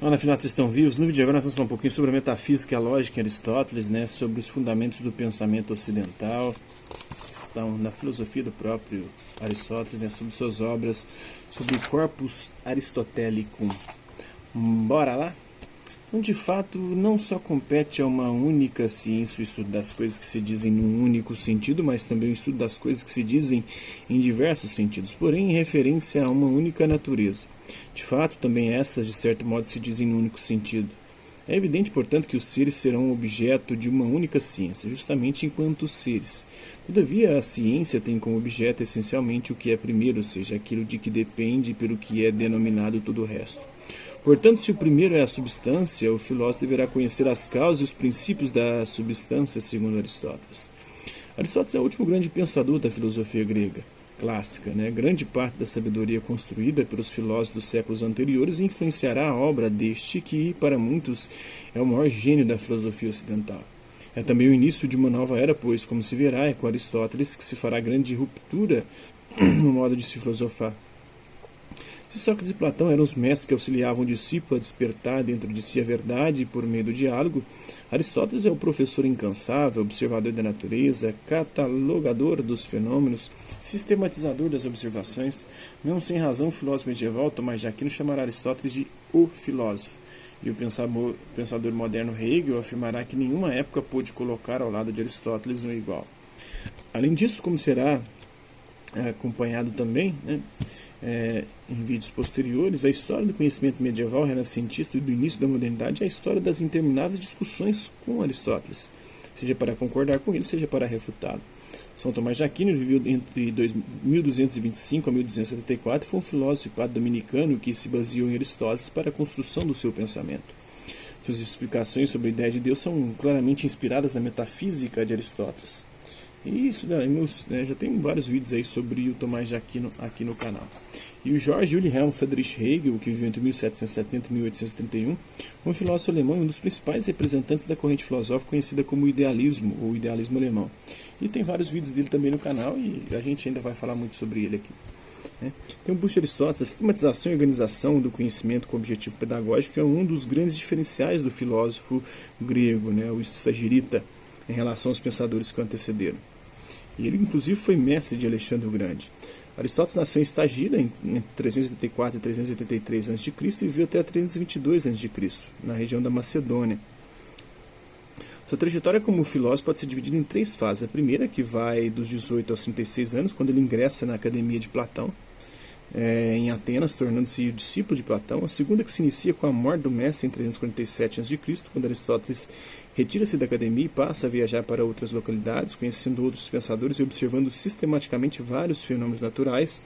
Olá, afinal, vocês estão vivos? No vídeo de agora nós vamos falar um pouquinho sobre a metafísica e a lógica em Aristóteles, né, sobre os fundamentos do pensamento ocidental, que estão na filosofia do próprio Aristóteles, né, sobre suas obras, sobre o corpus aristotelicum. Bora lá? Então, de fato, não só compete a uma única ciência o estudo das coisas que se dizem num único sentido, mas também o estudo das coisas que se dizem em diversos sentidos, porém em referência a uma única natureza. De fato, também estas, de certo modo, se dizem num único sentido. É evidente, portanto, que os seres serão objeto de uma única ciência, justamente enquanto seres. Todavia, a ciência tem como objeto essencialmente o que é primeiro, ou seja, aquilo de que depende pelo que é denominado todo o resto. Portanto, se o primeiro é a substância, o filósofo deverá conhecer as causas e os princípios da substância, segundo Aristóteles. Aristóteles é o último grande pensador da filosofia grega clássica, né? Grande parte da sabedoria construída pelos filósofos dos séculos anteriores influenciará a obra deste que, para muitos, é o maior gênio da filosofia ocidental. É também o início de uma nova era, pois, como se verá, é com Aristóteles que se fará grande ruptura no modo de se filosofar. Se Sócrates e Platão eram os mestres que auxiliavam o discípulo a despertar dentro de si a verdade por meio do diálogo, Aristóteles é o professor incansável, observador da natureza, catalogador dos fenômenos, sistematizador das observações. Não sem razão, o filósofo medieval Tomás de Aquino chamará Aristóteles de o filósofo. E o pensador moderno Hegel afirmará que nenhuma época pôde colocar ao lado de Aristóteles um igual. Além disso, como será acompanhado também, em vídeos posteriores, a história do conhecimento medieval renascentista e do início da modernidade é a história das intermináveis discussões com Aristóteles, seja para concordar com ele, seja para refutá-lo. São Tomás de Aquino viveu entre 1225 a 1274 e foi um filósofo e padre dominicano que se baseou em Aristóteles para a construção do seu pensamento. Suas explicações sobre a ideia de Deus são claramente inspiradas na metafísica de Aristóteles. E isso, já tem vários vídeos aí sobre o Tomás de Aquino aqui no canal. E o Georg Wilhelm Friedrich Hegel, que viveu entre 1770 e 1831, um filósofo alemão e um dos principais representantes da corrente filosófica conhecida como idealismo, ou idealismo alemão. E tem vários vídeos dele também no canal e a gente ainda vai falar muito sobre ele aqui. Tem o Busto de Aristóteles, a sistematização e organização do conhecimento com objetivo pedagógico é um dos grandes diferenciais do filósofo grego, o Estagirita, em relação aos pensadores que o antecederam. E ele, inclusive, foi mestre de Alexandre o Grande. Aristóteles nasceu em Estagira entre 384 e 383 a.C. e viveu até 322 a.C., na região da Macedônia. Sua trajetória como filósofo pode ser dividida em três fases. A primeira, que vai dos 18 aos 36 anos, quando ele ingressa na Academia de Platão, em Atenas, tornando-se discípulo de Platão. A segunda, que se inicia com a morte do mestre em 347 a.C., quando Aristóteles retira-se da academia e passa a viajar para outras localidades, conhecendo outros pensadores e observando sistematicamente vários fenômenos naturais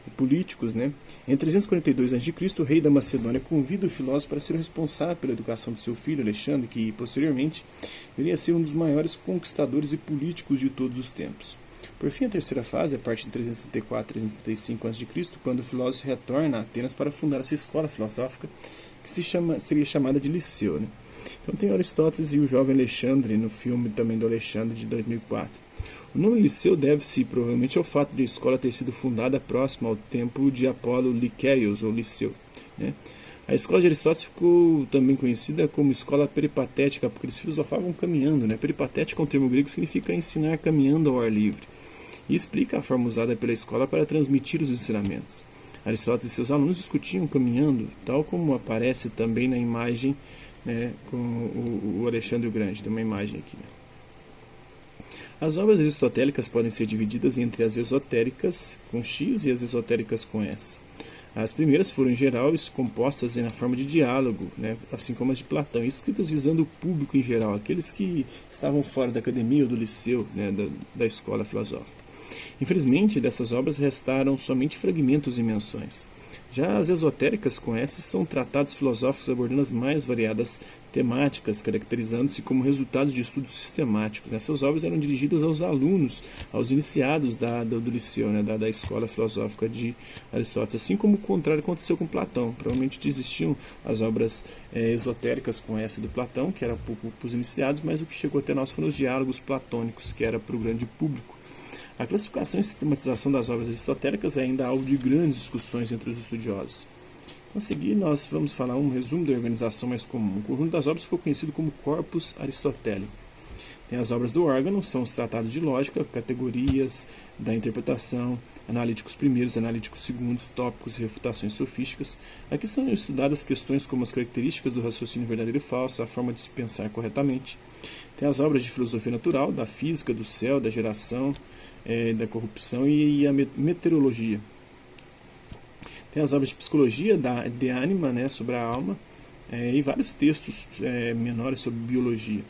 e políticos. Em 342 a.C., o rei da Macedônia convida o filósofo para ser o responsável pela educação de seu filho, Alexandre, que posteriormente viria a ser um dos maiores conquistadores e políticos de todos os tempos. Por fim, a terceira fase, a partir de 334 a 335 a.C., quando o filósofo retorna a Atenas para fundar a sua escola filosófica, que seria chamada de Liceu. Então tem Aristóteles e o jovem Alexandre no filme também do Alexandre de 2004. O nome Liceu deve-se provavelmente ao fato de a escola ter sido fundada próximo ao templo de Apolo Liqueios, ou Liceu. A escola de Aristóteles ficou também conhecida como escola peripatética, porque eles filosofavam caminhando. Peripatética é um termo grego que significa ensinar caminhando ao ar livre, e explica a forma usada pela escola para transmitir os ensinamentos. Aristóteles e seus alunos discutiam caminhando, tal como aparece também na imagem com o Alexandre o Grande. Tem uma imagem aqui. As obras aristotélicas podem ser divididas entre as esotéricas com X e as esotéricas com S. As primeiras foram, em geral, compostas na forma de diálogo, assim como as de Platão, escritas visando o público em geral, aqueles que estavam fora da academia ou do liceu, da escola filosófica. Infelizmente, dessas obras restaram somente fragmentos e menções. Já as esotéricas com S são tratados filosóficos abordando as mais variadas temáticas, caracterizando-se como resultado de estudos sistemáticos. Essas obras eram dirigidas aos alunos, aos iniciados do liceu, da escola filosófica de Aristóteles, assim como o contrário aconteceu com Platão. Provavelmente existiam as obras esotéricas com S do Platão, que era para os iniciados, mas o que chegou até nós foram os diálogos platônicos, que era para o grande público. A classificação e sistematização das obras aristotélicas é ainda alvo de grandes discussões entre os estudiosos. A seguir, nós vamos falar um resumo da organização mais comum. O conjunto das obras foi conhecido como corpus aristotélico. Tem as obras do órgão, são os tratados de lógica, categorias da interpretação, analíticos primeiros, analíticos segundos, tópicos e refutações sofísticas. Aqui são estudadas questões como as características do raciocínio verdadeiro e falso, a forma de se pensar corretamente. Tem as obras de filosofia natural, da física, do céu, da geração, da corrupção e a meteorologia. Tem as obras de psicologia, de ânima, sobre a alma, e vários textos menores sobre biologia.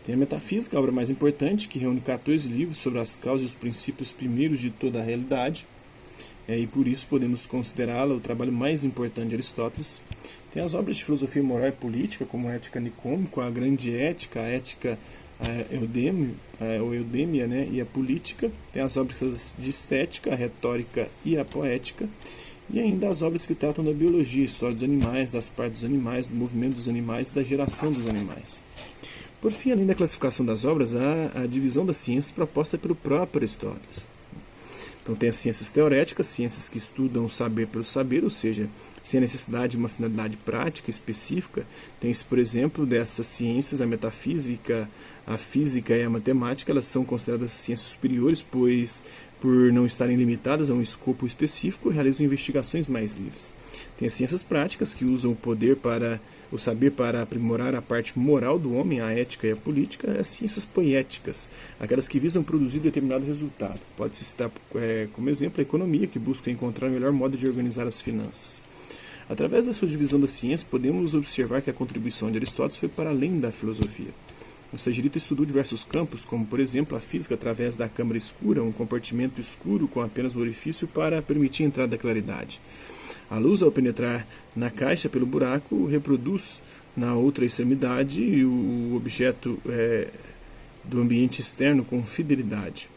Tem a metafísica, a obra mais importante, que reúne 14 livros sobre as causas e os princípios primeiros de toda a realidade, e por isso podemos considerá-la o trabalho mais importante de Aristóteles. Tem as obras de filosofia moral e política, como a Ética Nicômico, a Grande Ética, a Ética Eudêmia, e a Política. Tem as obras de estética, a Retórica e a Poética. E ainda as obras que tratam da biologia, história dos animais, das partes dos animais, do movimento dos animais e da geração dos animais. Por fim, além da classificação das obras, há a divisão das ciências proposta pelo próprio Aristóteles. Então tem as ciências teoréticas, ciências que estudam o saber pelo saber, ou seja, sem a necessidade de uma finalidade prática específica. Tem-se, por exemplo, dessas ciências, a metafísica, a física e a matemática, elas são consideradas ciências superiores, pois, por não estarem limitadas a um escopo específico, realizam investigações mais livres. Tem as ciências práticas, que usam o saber para aprimorar a parte moral do homem, a ética e a política. As ciências poéticas, aquelas que visam produzir determinado resultado. Pode-se citar como exemplo a economia, que busca encontrar o melhor modo de organizar as finanças. Através da sua divisão da ciência, podemos observar que a contribuição de Aristóteles foi para além da filosofia. O Sagirita estudou diversos campos, como por exemplo a física através da câmara escura, um compartimento escuro com apenas um orifício para permitir a entrada da claridade. A luz, ao penetrar na caixa pelo buraco, reproduz na outra extremidade o objeto do ambiente externo com fidelidade.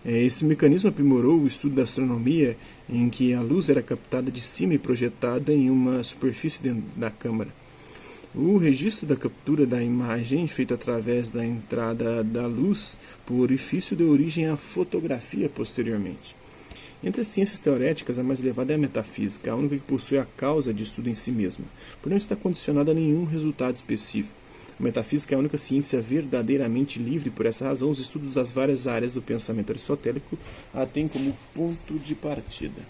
Esse mecanismo aprimorou o estudo da astronomia, em que a luz era captada de cima e projetada em uma superfície dentro da câmara. O registro da captura da imagem, feito através da entrada da luz por orifício, deu origem à fotografia posteriormente. Entre as ciências teoréticas, a mais elevada é a metafísica, a única que possui a causa de estudo em si mesma, por não estar condicionada a nenhum resultado específico. A metafísica é a única ciência verdadeiramente livre, por essa razão os estudos das várias áreas do pensamento aristotélico a têm como ponto de partida.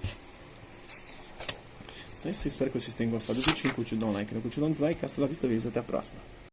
Então é isso, espero que vocês tenham gostado do vídeo. Quem curtiu, dá um like, não curtiu, dá um dislike. Hasta la vista, até a próxima.